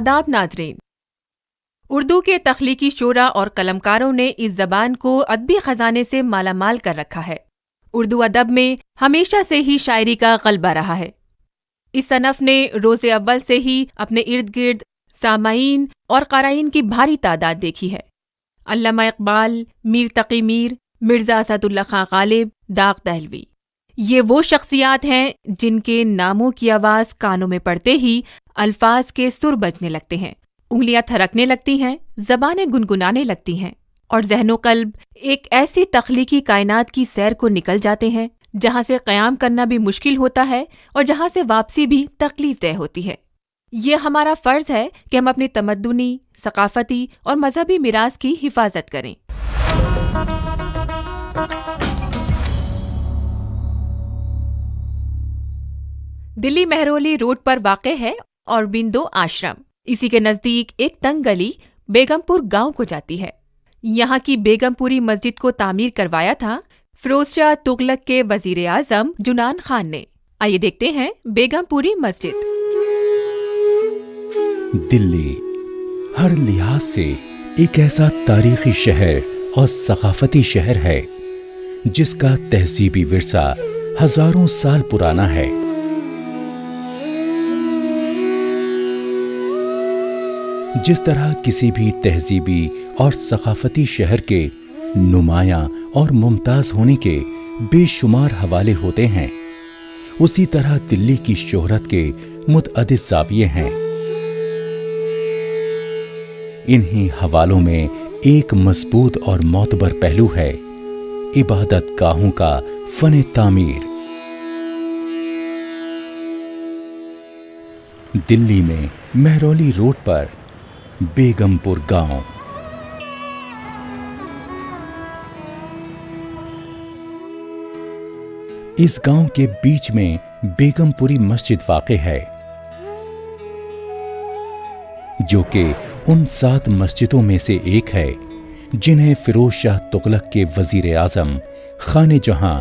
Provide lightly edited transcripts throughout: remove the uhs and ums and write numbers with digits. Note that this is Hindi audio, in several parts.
आदाब नाज़रीन। उर्दू के तख्लीकी शोरा और कलमकारों ने इस ज़बान को अदबी ख़जाने से मालामाल कर रखा है। उर्दू अदब में हमेशा से ही शायरी का ग़ल्बा रहा है। इस सनफ़ ने रोज़े अव्वल से ही अपने इर्द गिर्द सामाईन और क़ाराइन की भारी तादाद देखी है। अल्लामा इक़बाल, मीर तक़ी मीर, मिर्ज़ा असदुल्ला खां ग़ालिब, दाग़ दहलवी, ये वो शख्सियात हैं जिनके नामों की आवाज़ कानों में पड़ते ही अल्फाज के सुर बजने लगते हैं, उंगलियां थरकने लगती हैं, ज़बानें गुनगुनाने लगती हैं और ज़हनो क़ल्ब एक ऐसी तख्लीकी कायनात की सैर को निकल जाते हैं जहाँ से क़याम करना भी मुश्किल होता है और जहाँ से वापसी भी तकलीफ़देह होती है। ये हमारा फ़र्ज़ है कि हम अपनी तमद्दुनी, सक़ाफ़ती और मज़हबी मिरास की हिफाज़त करें। दिल्ली मेहरौली रोड पर वाक़े है औरबिंदो आश्रम। इसी के नज़दीक एक तंग गली बेगमपुर गांव को जाती है। यहाँ की बेगमपुरी मस्जिद को तामीर करवाया था फ़िरोज़ शाह तुगलक के वज़ीर आज़म जुनान खान ने। आइए देखते हैं बेगमपुरी मस्जिद। दिल्ली हर लिहाज से एक ऐसा तारीख़ी शहर और सक़ाफ़ती शहर है जिसका तहज़ीबी विरसा हज़ारों साल पुराना है। जिस तरह किसी भी तहज़ीबी और सक़ाफ़ती शहर के नुमायां और मुमताज़ होने के बेशुमार हवाले होते हैं, उसी तरह दिल्ली की शोहरत के मुतअद्दिद ज़ाविये हैं। इन्हीं हवालों में एक मज़बूत और मोतबर पहलू है इबादत गाहों का फ़न तामीर। दिल्ली में मेहरौली रोड पर बेगमपुर गांव। इस गांव के बीच में बेगमपुरी मस्जिद वाक़े है, जो कि उन 7 मस्जिदों में से एक है जिन्हें फ़िरोज़ शाह तुगलक के वज़ीर आज़म ख़ाने जहां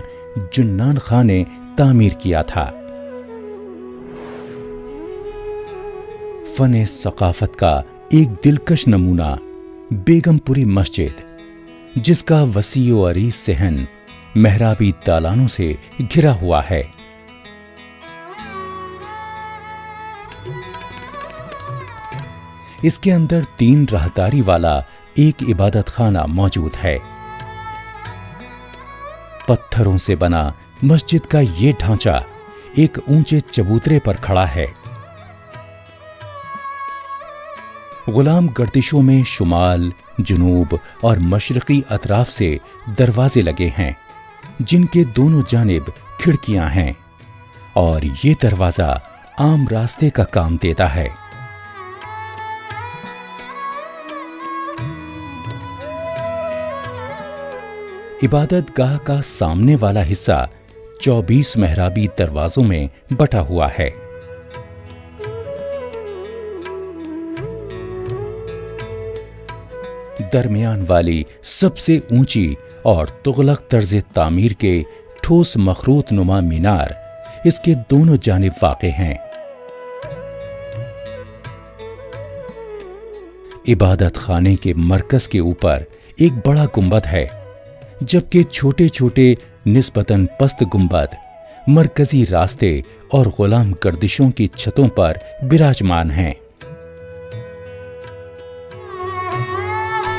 जुन्नान खां ने तामीर किया था। फ़न सक़ाफ़त का एक दिलकश नमूना बेगमपुरी मस्जिद, जिसका वसी व अरीज़ सहन मेहराबी दालानों से घिरा हुआ है। इसके अंदर 3 राहदारी वाला एक इबादत खाना मौजूद है। पत्थरों से बना मस्जिद का ये ढांचा एक ऊंचे चबूतरे पर खड़ा है। गुलाम गर्दिशों में शुमाल, जुनूब और मशरक़ी अतराफ से दरवाजे लगे हैं, जिनके दोनों जानिब खिड़कियां हैं और ये दरवाज़ा आम रास्ते का काम देता है। इबादत गाह का सामने वाला हिस्सा 24 मेहराबी दरवाज़ों में बटा हुआ है। दरमियान वाली सबसे ऊंची और तुगलक तर्ज तामीर के ठोस मखरूत नुमा मीनार इसके दोनों जानिब वाक़े हैं। इबादत खाने के मरकज़ के ऊपर एक बड़ा गुंबद है, जबकि छोटे छोटे निस्बतन पस्त गुंबद मरकजी रास्ते और गुलाम गर्दिशों की छतों पर विराजमान हैं।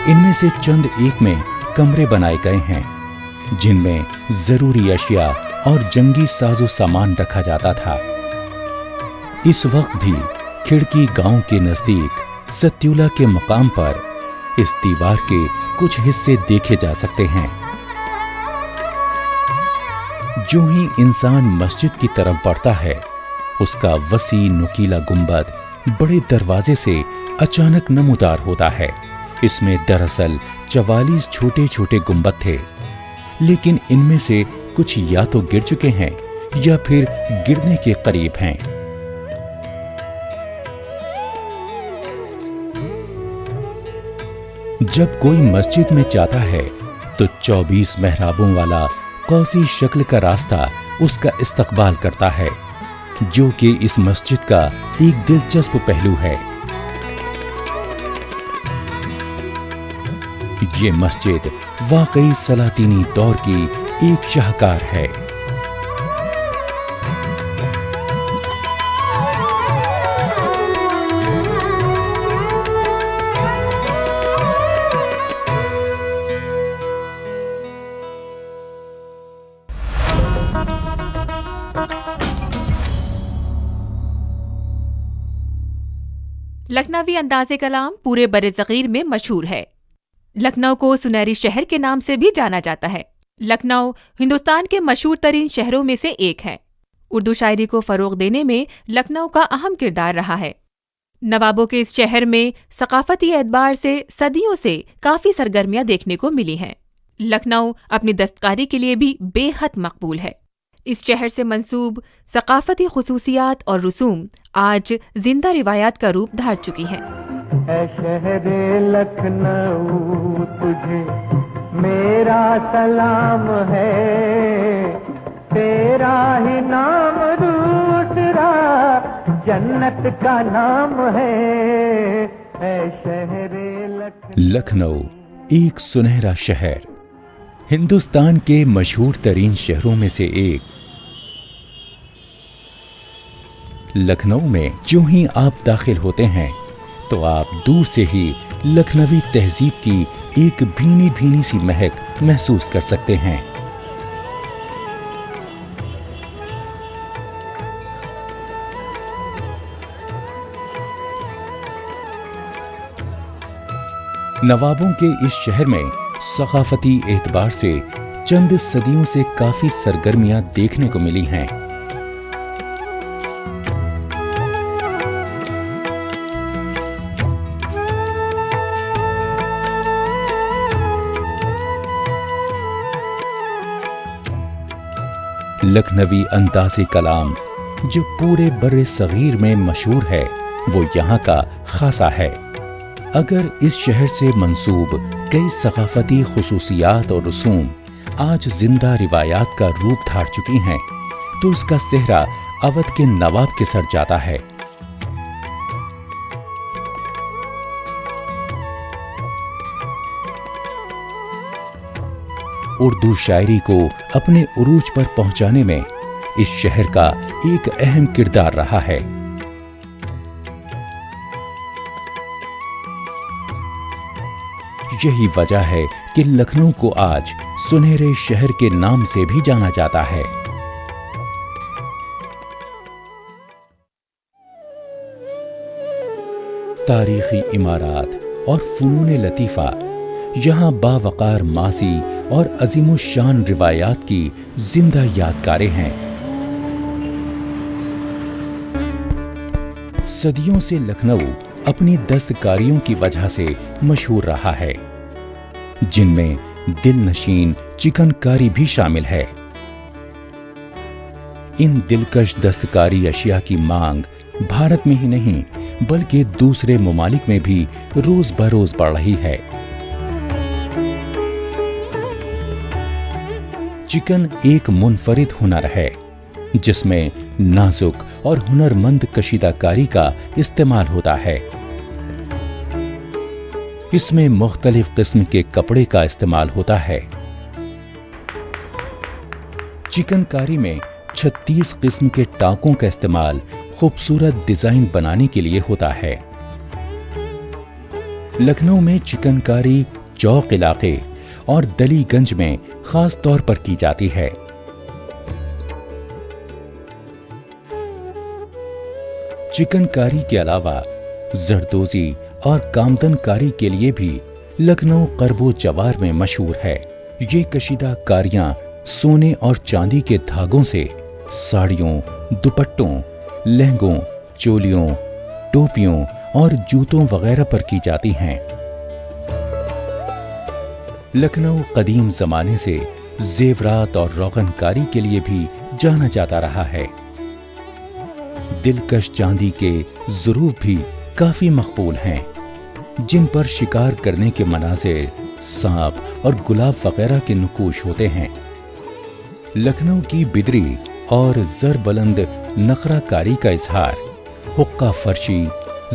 इनमें से चंद एक में कमरे बनाए गए हैं, जिनमें जरूरी अशिया और जंगी साजो सामान रखा जाता था। इस वक्त भी खिड़की गांव के नजदीक सत्युला के मकाम पर इस दीवार के कुछ हिस्से देखे जा सकते हैं। जो ही इंसान मस्जिद की तरफ बढ़ता है, उसका वसी नुकीला गुंबद बड़े दरवाजे से अचानक नमूदार होता है। इसमें दरअसल 44 छोटे छोटे गुंबद थे, लेकिन इनमें से कुछ या तो गिर चुके हैं या फिर गिरने के करीब हैं। जब कोई मस्जिद में जाता है तो 24 मेहराबों वाला कौसी शक्ल का रास्ता उसका इस्तकबाल करता है, जो कि इस मस्जिद का एक दिलचस्प पहलू है। ये मस्जिद वाकई सलातीनी दौर की एक शाहकार है। लखनवी अंदाज़े कलाम पूरे बरे-सग़ीर में मशहूर है। लखनऊ को सुनहरी शहर के नाम से भी जाना जाता है। लखनऊ हिंदुस्तान के मशहूर तरीन शहरों में से एक है। उर्दू शायरी को फ़रोग़ देने में लखनऊ का अहम किरदार रहा है। नवाबों के इस शहर में सक़ाफ़ती एतबार से सदियों से काफ़ी सरगर्मियाँ देखने को मिली हैं। लखनऊ अपनी दस्तकारी के लिए भी बेहद मकबूल है। इस शहर से मंसूब सक़ाफ़ती ख़ुसूसियात और रसूम आज जिंदा रिवायात का रूप धार चुकी हैं। ऐ शहरे लखनऊ तुझे मेरा सलाम है, तेरा ही नाम दूसरा जन्नत का नाम है। ऐ शहरे लखनऊ एक सुनहरा शहर, हिंदुस्तान के मशहूर तरीन शहरों में से एक। लखनऊ में जो ही आप दाखिल होते हैं तो आप दूर से ही लखनवी तहजीब की एक भीनी भीनी सी महक महसूस कर सकते हैं। नवाबों के इस शहर में सक़ाफ़ती एतबार से चंद सदियों से काफ़ी सरगर्मियां देखने को मिली हैं। लखनवी अंदाज़े कलाम जो पूरे बर्रे सग़ीर में मशहूर है, वो यहाँ का खासा है। अगर इस शहर से मंसूब कई सक़ाफ़ती ख़ुसूसियात और रसूम आज जिंदा रिवायात का रूप धार चुकी हैं, तो उसका सेहरा अवध के नवाब के सर जाता है। उर्दू शायरी को अपने उरूज पर पहुंचाने में इस शहर का एक अहम किरदार रहा है। यही वजह है कि लखनऊ को आज सुनहरे शहर के नाम से भी जाना जाता है। तारीखी इमारात और फ़ुनून लतीफ़ा यहाँ बावकार माज़ी और अज़ीमुश्शान रिवायात की जिंदा यादगारें हैं। सदियों से लखनऊ अपनी दस्तकारियों की वजह से मशहूर रहा है, जिनमें दिलनशीन चिकनकारी भी शामिल है। इन दिलकश दस्तकारी अशिया की मांग भारत में ही नहीं बल्कि दूसरे ममालिक में भी रोज बरोज बढ़ रही है। चिकन एक मुनफरिद हुनर है जिसमें नाजुक और हुनरमंद कशीदाकारी का इस्तेमाल होता है। इसमें मुख्तलिफ किस्म के कपड़े का इस्तेमाल होता है। चिकनकारी में 36 किस्म के टांकों का इस्तेमाल खूबसूरत डिजाइन बनाने के लिए होता है। लखनऊ में चिकनकारी चौक इलाके और दलीगंज में खास तौर पर की जाती है। चिकनकारी के अलावा जरदोजी और कामदनकारी के लिए भी लखनऊ करबो जवार में मशहूर है। ये कशीदा कारियां सोने और चांदी के धागों से साड़ियों, दुपट्टों, लहंगों, चोलियों, टोपियों और जूतों वगैरह पर की जाती हैं। लखनऊ कदीम जमाने से जेवरात और रोगनकारी के लिए भी जाना जाता रहा है। दिलकश चांदी के ज़ुरूफ भी काफी मकबूल हैं, जिन पर शिकार करने के मनाज़िर, सांप और गुलाब वगैरह के नुकूश होते हैं। लखनऊ की बिदरी और ज़रबुलंद नखराकारी का इजहार हुक्का फर्शी,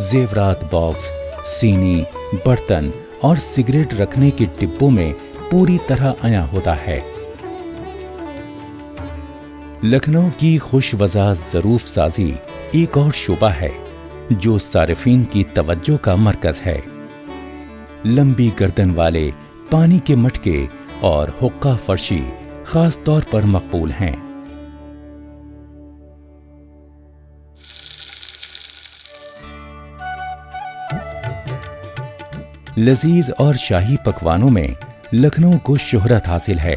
जेवरात बॉक्स, सीनी, बर्तन और सिगरेट रखने के डिब्बों में पूरी तरह आया होता है। लखनऊ की खुशवज़ा ज़रूफ साजी एक और शोबा है जो सारिफीन की तवज्जो का मरकज है। लंबी गर्दन वाले पानी के मटके और हुक्का फर्शी खास तौर पर मकबूल हैं। लजीज और शाही पकवानों में लखनऊ को शोहरत हासिल है।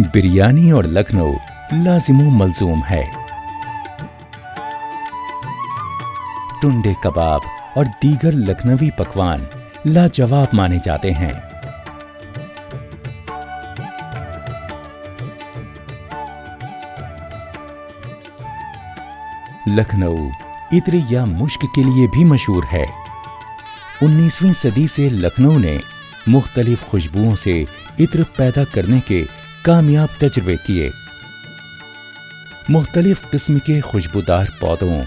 बिरयानी और लखनऊ लाजिमो मलजूम है। टुंडे कबाब और दीगर लखनवी पकवान लाजवाब माने जाते हैं। लखनऊ इत्र या मुश्क के लिए भी मशहूर है। 19वीं सदी से लखनऊ ने मुख्तलिफ खुशबुओं से इत्र पैदा करने के कामयाब तजुर्बे किए। मुख्तलिफ किस्म के खुशबूदार पौधों,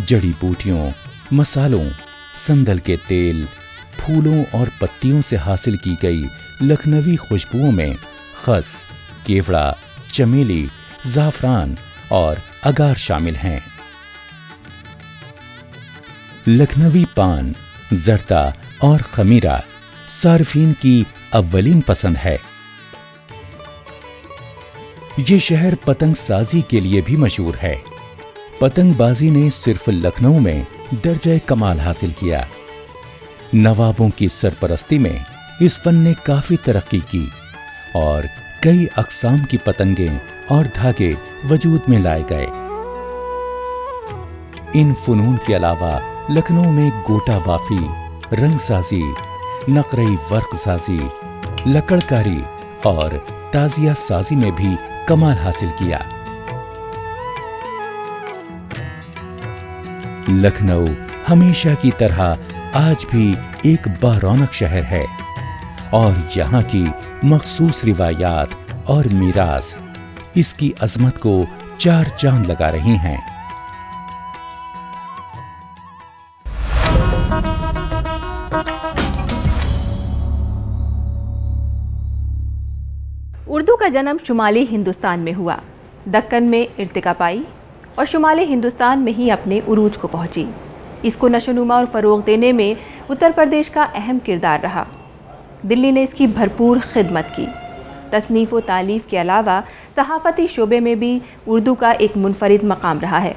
जड़ी बूटियों, मसालों, संदल के तेल, फूलों और पत्तियों से हासिल की गई लखनवी खुशबुओं में खस, केवड़ा, चमेली, ज़ाफ़रान और अगार शामिल हैं। लखनवी पान, जर्दा और खमीरा सार्फिन की अव्वलीन पसंद है। ये शहर पतंग साजी के लिए भी मशहूर है। पतंगबाजी ने सिर्फ लखनऊ में दर्जे कमाल हासिल किया। नवाबों की सरपरस्ती में इस फन ने काफी तरक्की की और कई अक़साम की पतंगें और धागे वजूद में लाए गए। इन फनून के अलावा लखनऊ में गोटा बाफी, रंगसाजी, नकरई वर्क साजी, लकड़कारी और ताजिया साजी में भी कमाल हासिल किया। लखनऊ हमेशा की तरह आज भी एक बारौनक शहर है और यहाँ की मखसूस रिवायात और मीरास इसकी अजमत को चार चांद लगा रही हैं। उर्दू का जन्म शुमाली हिंदुस्तान में हुआ, दक्कन में इर्तिका पाई और शुमाली हिंदुस्तान में ही अपने उरूज को पहुंची। इसको नशोनुमा और फ़रोग़ देने में उत्तर प्रदेश का अहम किरदार रहा। दिल्ली ने इसकी भरपूर खिदमत की। तसनीफ़ व तालीफ़ के अलावा सहाफ़ती शोबे में भी उर्दू का एक मुनफरिद मकाम रहा है।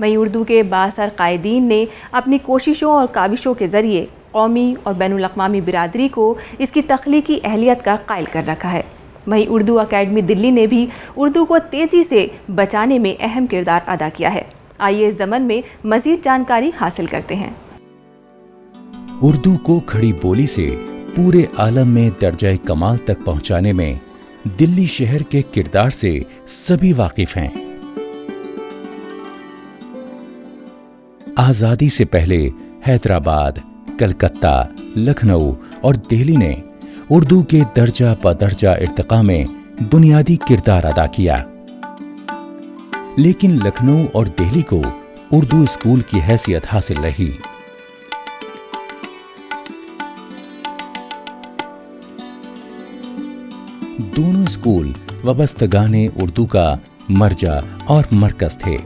वहीं उर्दू के बासर कायदीन ने अपनी कोशिशों और काविशों के ज़रिए कौमी और बैनुल-अक़वामी बिरादरी को इसकी तख्लीकी अहलियत का कायल कर रखा है। वहीं उर्दू अकेडमी दिल्ली ने भी उर्दू को तेज़ी से बचाने में अहम किरदार अदा किया है। आइए इस ज़मन में मज़ीद जानकारी हासिल करते हैं। उर्दू को खड़ी बोली से पूरे आलम में दर्जा कमाल तक पहुंचाने में दिल्ली शहर के किरदार से सभी वाकिफ हैं। आजादी से पहले हैदराबाद, कलकत्ता, लखनऊ और दिल्ली ने उर्दू के दर्जा बदर्जा इर्तिका में बुनियादी किरदार अदा किया। लेकिन लखनऊ और दिल्ली को उर्दू स्कूल की हैसियत हासिल रही। दोनों स्कूल वबस्तगाने उर्दू का मर्जा और मरकज थे।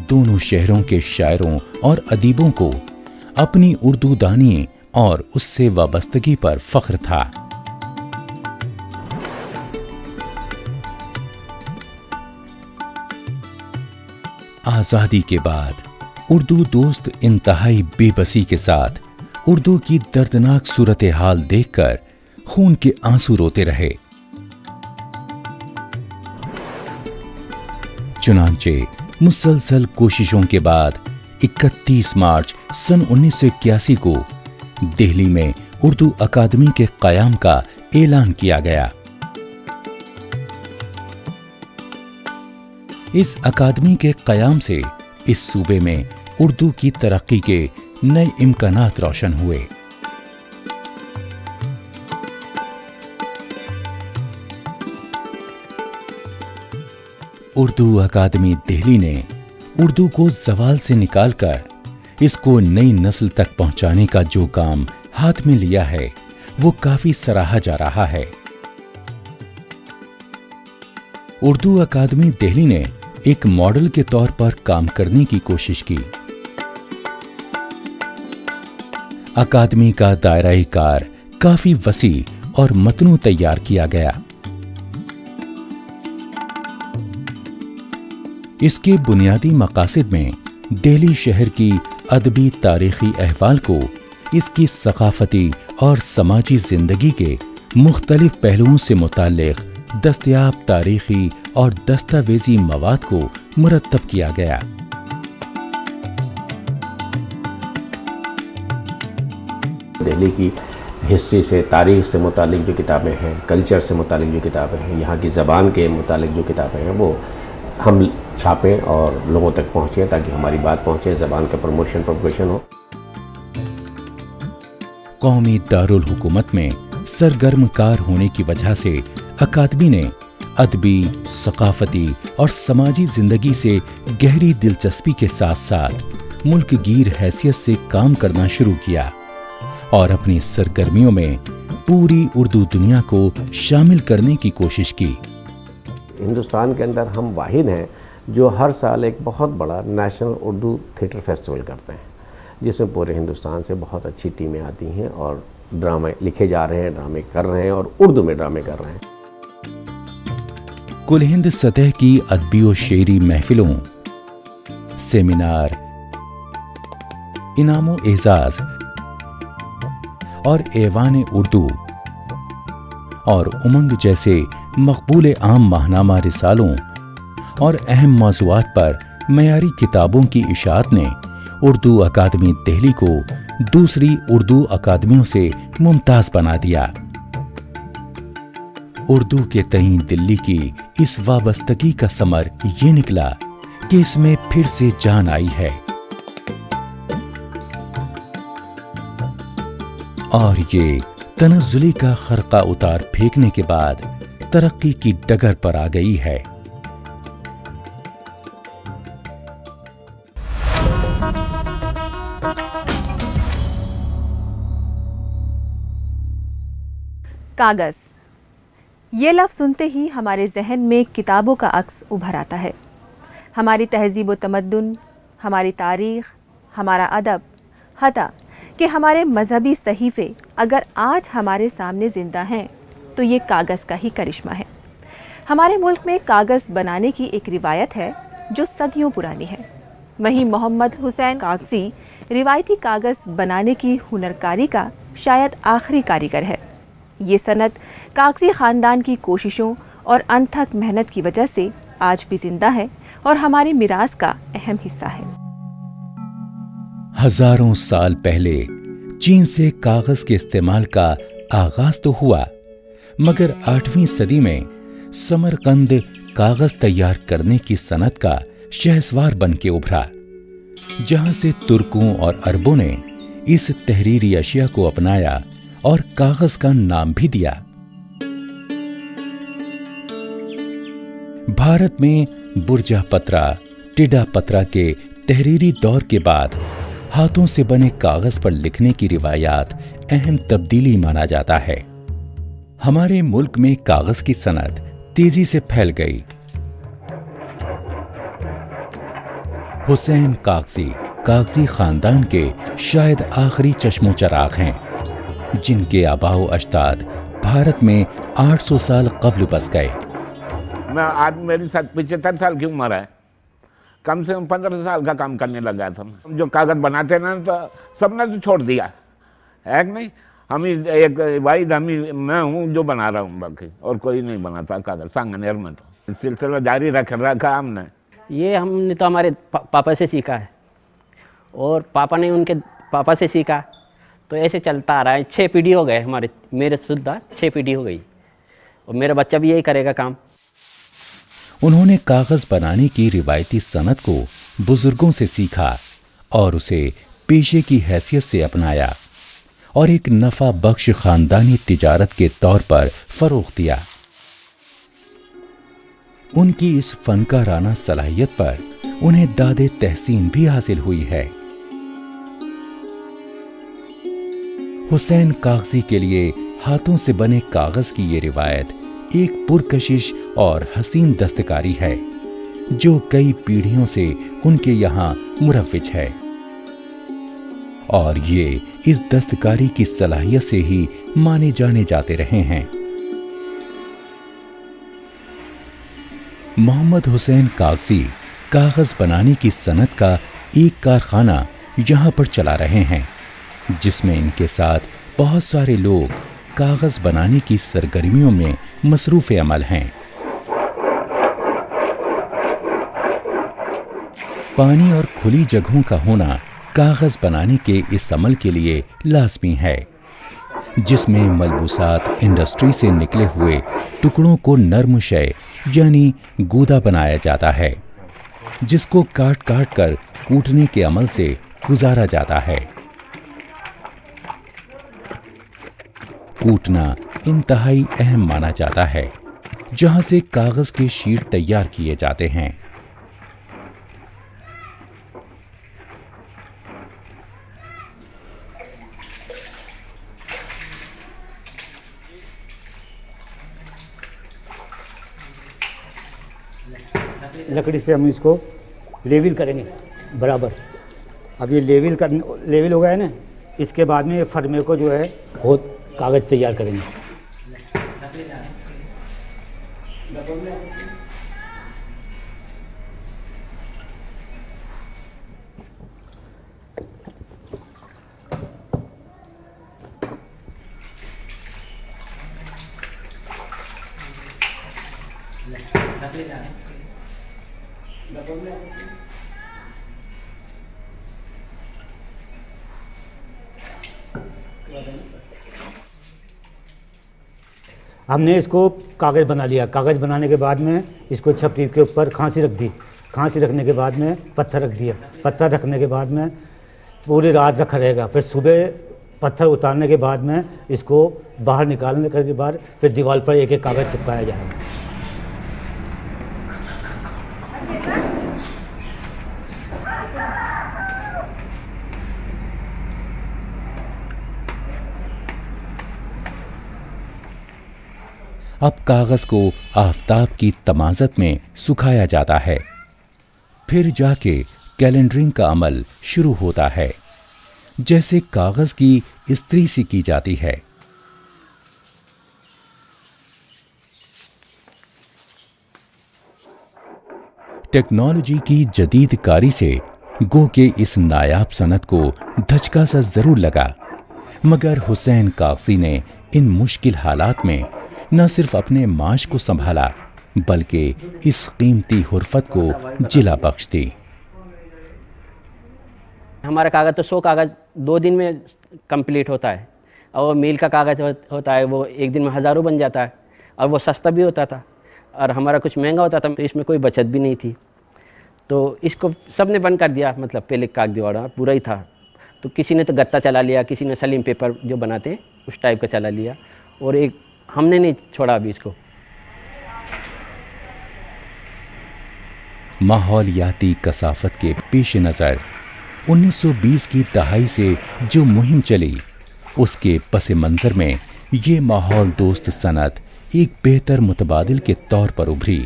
दोनों शहरों के शायरों और अदीबों को अपनी उर्दू दानी और उससे वाबस्तगी पर फख्र था। आजादी के बाद उर्दू दोस्त इंतहाई बेबसी के साथ उर्दू की दर्दनाक सूरत हाल देखकर खून के आंसू रोते रहे। चुनांचे मुसलसल कोशिशों के बाद 31 मार्च सन 1981 को दिल्ली में उर्दू अकादमी के क़याम का ऐलान किया गया। इस अकादमी के क़याम से इस सूबे में उर्दू की तरक्की के नए इम्कानात रोशन हुए। उर्दू अकादमी दिल्ली ने उर्दू को ज़वाल से निकालकर इसको नई नस्ल तक पहुंचाने का जो काम हाथ में लिया है वो काफी सराहा जा रहा है। उर्दू अकादमी दिल्ली ने एक मॉडल के तौर पर काम करने की कोशिश की। अकादमी का दायरा कार काफी वसी और मतनू तैयार किया गया। इसके बुनियादी मकासद में दिल्ली शहर की अदबी तारीखी अहवाल को इसकी सकाफती और समाजी जिंदगी के मुख्तलिफ पहलुओं से मुताल्लिक दस्तयाब तारीखी और दस्तावेजी मवाद को मुरत्तब किया गया। दिल्ली की हिस्ट्री से, तारीख से मुतालिक जो किताबें हैं, कल्चर से मुतालिक जो किताबें हैं, यहाँ की ज़बान के मुतालिक जो किताबें हैं वो हम छापें और लोगों तक पहुँचें ताकि हमारी बात पहुँचे, ज़बान का प्रमोशन प्रोपगेशन हो। कौमी दारुल हुकूमत में सरगर्म कार होने की वजह से अकादमी ने अदबी, सकाफती और समाजी जिंदगी से गहरी दिलचस्पी के साथ साथ मुल्कगीर हैसियत से काम करना शुरू किया और अपनी सरगर्मियों में पूरी उर्दू दुनिया को शामिल करने की कोशिश की। हिंदुस्तान के अंदर हम वाहिद हैं जो हर साल एक बहुत बड़ा नेशनल उर्दू थिएटर फेस्टिवल करते हैं, जिसमें पूरे हिंदुस्तान से बहुत अच्छी टीमें आती हैं और ड्रामे लिखे जा रहे हैं, ड्रामे कर रहे हैं और उर्दू में ड्रामे कर रहे हैं। कुल हिंद सतह की अदबी और शेरी महफिलों, सेमिनार, इनामो एजाज और ऐवान उर्दू और उमंग जैसे मकबूल आम माहनामा रिसालों और अहम मौज़ूआत पर मयारी किताबों की इशाअत ने उर्दू अकादमी दिल्ली को दूसरी उर्दू अकादमियों से मुमताज बना दिया। उर्दू के तईं दिल्ली की इस वाबस्तगी का समर ये निकला कि इसमें फिर से जान आई है और ये तनज़्ज़ुली का खरका उतार फेंकने के बाद तरक्की की डगर पर आ गई है। कागज, ये लफ्ज़ सुनते ही हमारे जहन में किताबों का अक्स उभर आता है। हमारी तहजीब व तमद्दुन, हमारी तारीख, हमारा अदब, हता कि हमारे मजहबी सहीफ़े अगर आज हमारे सामने ज़िंदा हैं तो ये कागज़ का ही करिश्मा है। हमारे मुल्क में कागज़ बनाने की एक रिवायत है जो सदियों पुरानी है। वहीं मोहम्मद हुसैन कागज़ी रिवायती कागज़ बनाने की हुनरकारी का शायद आखिरी कारीगर है। ये सनत कागज़ी ख़ानदान की कोशिशों और अनथक मेहनत की वजह से आज भी जिंदा है और हमारी मिरास का अहम हिस्सा है। हजारों साल पहले चीन से कागज के इस्तेमाल का आगाज तो हुआ, मगर 8वीं सदी में समरकंद कागज तैयार करने की सनत का शहसवार बन के उभरा, जहां से तुर्कों और अरबों ने इस तहरीरी अशिया को अपनाया और कागज का नाम भी दिया। भारत में बुर्जा पत्रा, टिडा पत्रा के तहरीरी दौर के बाद हाथों से बने कागज पर लिखने की रिवायात अहम तब्दीली माना जाता है। हमारे मुल्क में कागज की सनत तेजी से फैल गई। हुसैन कागजी कागजी खानदान के शायद आखिरी चश्मो चराग हैं, जिनके आबाओ अजदाद भारत में 800 साल कब्ल बस गए। मैं आज मेरी 75 साल की उम्र है, कम से कम 15 साल का काम करने लगा था। जो कागज बनाते ना तो सबने तो छोड़ दिया है कि नहीं। हम ही एक वाहिद मैं हूँ जो बना रहा हूँ, बाकी और कोई नहीं बनाता कागज। सांगनेर में तो सिलसिला जारी रखा हमने। ये हमने तो हमारे पापा से सीखा है और पापा ने उनके पापा से सीखा, तो ऐसे चलता आ रहा है। 6 पीढ़ी हो गए हमारे, मेरे सुधा 6 पीढ़ी हो गई और मेरा बच्चा भी यही करेगा काम। उन्होंने कागज बनाने की रिवायती सनत को बुजुर्गों से सीखा और उसे पेशे की हैसियत से अपनाया और एक नफा बख्श खानदानी तिजारत के तौर पर फरोग दिया। उनकी इस फनकाराना सलाहियत पर उन्हें दादे तहसीन भी हासिल हुई है। हुसैन कागजी के लिए हाथों से बने कागज की ये रिवायत एक पुरकशिश और हसीन दस्तकारी है जो कई पीढ़ियों से उनके यहाँ मुरव्विज है, और ये इस दस्तकारी की सलाहियत से ही माने जाने जाते रहे हैं। मोहम्मद हुसैन कागजी कागज बनाने की सनत का एक कारखाना यहाँ पर चला रहे हैं, जिसमें इनके साथ बहुत सारे लोग कागज बनाने की सरगर्मियों में मसरूफ़ अमल हैं। पानी और खुली जगहों का होना कागज बनाने के इस अमल के लिए लाजमी है, जिसमें मलबूसात इंडस्ट्री से निकले हुए टुकड़ों को नर्म शय यानी गूदा बनाया जाता है, जिसको काट काट कर कूटने के अमल से गुजारा जाता है। कूटना इंतहाई अहम माना जाता है, जहां से कागज के शीट तैयार किए जाते हैं। लकड़ी से हम इसको लेवल करेंगे बराबर। अब ये लेवल हो गया है ना, इसके बाद में फर्मे को जो है वो कागज तैयार करेंगे। हमने इसको कागज़ बना लिया। कागज़ बनाने के बाद में इसको छपरी के ऊपर खांसी रख दी। खांसी रखने के बाद में पत्थर रख दिया। पत्थर रखने के बाद में पूरी रात रखा रहेगा। फिर सुबह पत्थर उतारने के बाद में इसको बाहर निकालने के बाद फिर दीवार पर एक एक कागज़ चिपकाया जाएगा। अब कागज को आफताब की तमाज़त में सुखाया जाता है, फिर जाके कैलेंडरिंग का अमल शुरू होता है, जैसे कागज की इस्त्री सी की जाती है। टेक्नोलॉजी की जदीद कारी से गो के इस नायाब सनत को धचका सा जरूर लगा, मगर हुसैन कागजी ने इन मुश्किल हालात में न सिर्फ अपने माश को संभाला बल्कि इस कीमती हुर्फत को जिला बख्श दी। हमारा कागज़ तो 100 कागज़ 2 दिन में कंप्लीट होता है, और मील का कागज़ होता है वो 1 दिन में हज़ारों बन जाता है, और वो सस्ता भी होता था और हमारा कुछ महंगा होता था, तो इसमें कोई बचत भी नहीं थी। तो इसको सब ने बंद कर दिया, मतलब पहले कागज़ी वाला पूरा ही था, तो किसी ने तो गत्ता चला लिया, किसी ने सलीम पेपर जो बनाते हैं उस टाइप का चला लिया, और एक हमने नहीं छोड़ा अभी इसको। माहौलियाती कसाफत के पेश नज़र 1920 की दहाई से जो मुहिम चली, उसके पस मंज़र में ये माहौल दोस्त सनत एक बेहतर मुतबादिल के तौर पर उभरी।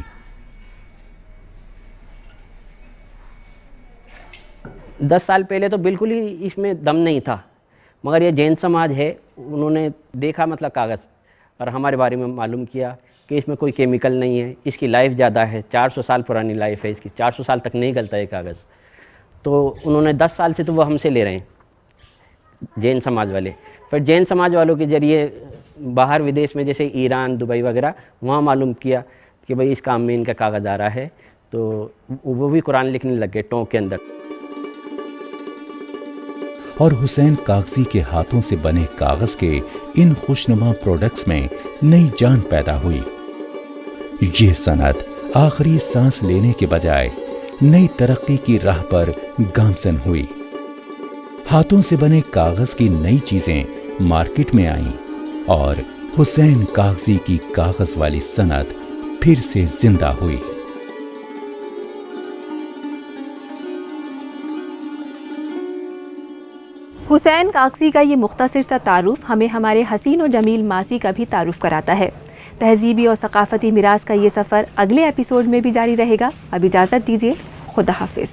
दस साल पहले तो बिल्कुल ही इसमें दम नहीं था, मगर ये जैन समाज है, उन्होंने देखा मतलब कागज़ और हमारे बारे में मालूम किया कि इसमें कोई केमिकल नहीं है, इसकी लाइफ ज़्यादा है, 400 साल पुरानी लाइफ है इसकी, 400 साल तक नहीं गलता है कागज़। तो उन्होंने 10 साल से तो वो हमसे ले रहे हैं जैन समाज वाले। फिर जैन समाज वालों के ज़रिए बाहर विदेश में जैसे ईरान, दुबई वगैरह, वहाँ मालूम किया कि भाई इस काम में इनका कागज़ आ रहा है, तो वो भी कुरान लिखने लग गए टोंक के अंदर। और हुसैन कागजी के हाथों से बने कागज के इन खुशनुमा प्रोडक्ट्स में नई जान पैदा हुई। ये सनत आखिरी सांस लेने के बजाय नई तरक्की की राह पर गामजन हुई। हाथों से बने कागज की नई चीजें मार्केट में आईं और हुसैन कागजी की कागज वाली सनत फिर से जिंदा हुई। हुसैन कागज़ी का ये मुख्तसर सा तारुफ हमें हमारे हसीन और जमील मासी का भी तारुफ कराता है। तहजीबी और सकाफ़ती मिरास का ये सफ़र अगले एपिसोड में भी जारी रहेगा। अब इजाज़त दीजिए, खुदा हाफिज़।